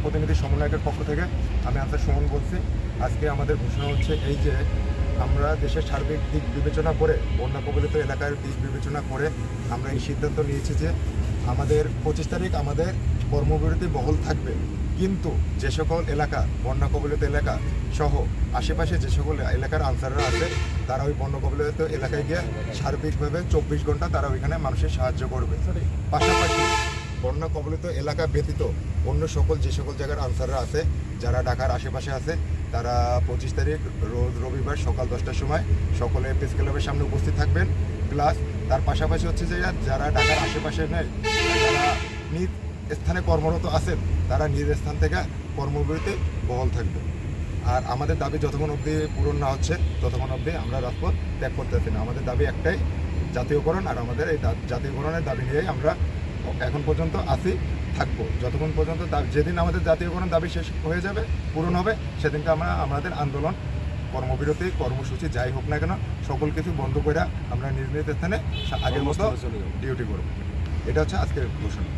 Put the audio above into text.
প্রতিনিধি সমন্বয়কের পক্ষ থেকে আমি আনসার সুমন বলছি। আজকে আমাদের ঘোষণা হচ্ছে এই যে আমরা দেশের সার্বিক দিক বিবেচনা করে বন্যা কবলিত এলাকার দিক বিবেচনা করে আমরা এই সিদ্ধান্ত নিয়েছি যে আমাদের 25 তারিখ আমাদের কর্মবিরতি বহাল থাকবে, কিন্তু যে সকল এলাকা বন্যা কবলিত এলাকা সহ আশেপাশে যে সকল এলাকার আনসাররা আছে তারা ওই বন্যা কবলিত এলাকায় গিয়ে সার্বিকভাবে 24 ঘন্টা তারা ওইখানে মানুষের সাহায্য করবে। পাশাপাশি বন্যা কবলিত এলাকা ব্যতীত অন্য যে সকল জায়গার আনসাররা আছে যারা ঢাকার আশেপাশে আছে তারা 25 তারিখ রোজ রবিবার সকাল 10টার সময় সকলে প্রেস ক্লাবের সামনে উপস্থিত থাকবেন। প্লাস তার পাশাপাশি হচ্ছে যে যারা ঢাকার আশেপাশে নেই, যারা নিজ স্থানে কর্মরত আছেন তারা নিজ স্থান থেকে কর্মবিরতি বহাল থাকবে। আর আমাদের দাবি যতক্ষণ অবধি পূরণ না হচ্ছে ততক্ষণ অবধি আমরা রাজপথ ত্যাগ করতেছি না। আমাদের দাবি একটাই, জাতীয়করণ। আর আমাদের এই জাতীয়করণের দাবি নিয়েই আমরা এখন পর্যন্ত আসি, থাকবো যতক্ষণ পর্যন্ত যেদিন আমাদের জাতীয়করণ দাবি শেষ হয়ে যাবে, পূরণ হবে, সেদিনকে আমরা আমাদের আন্দোলন, কর্মবিরতি, কর্মসূচি যাই হোক না কেন সকল কিছু বন্ধ করে আমরা নিজ নিজ স্থানে আগের মতো ডিউটি করব। এটা হচ্ছে আজকের ঘোষণা।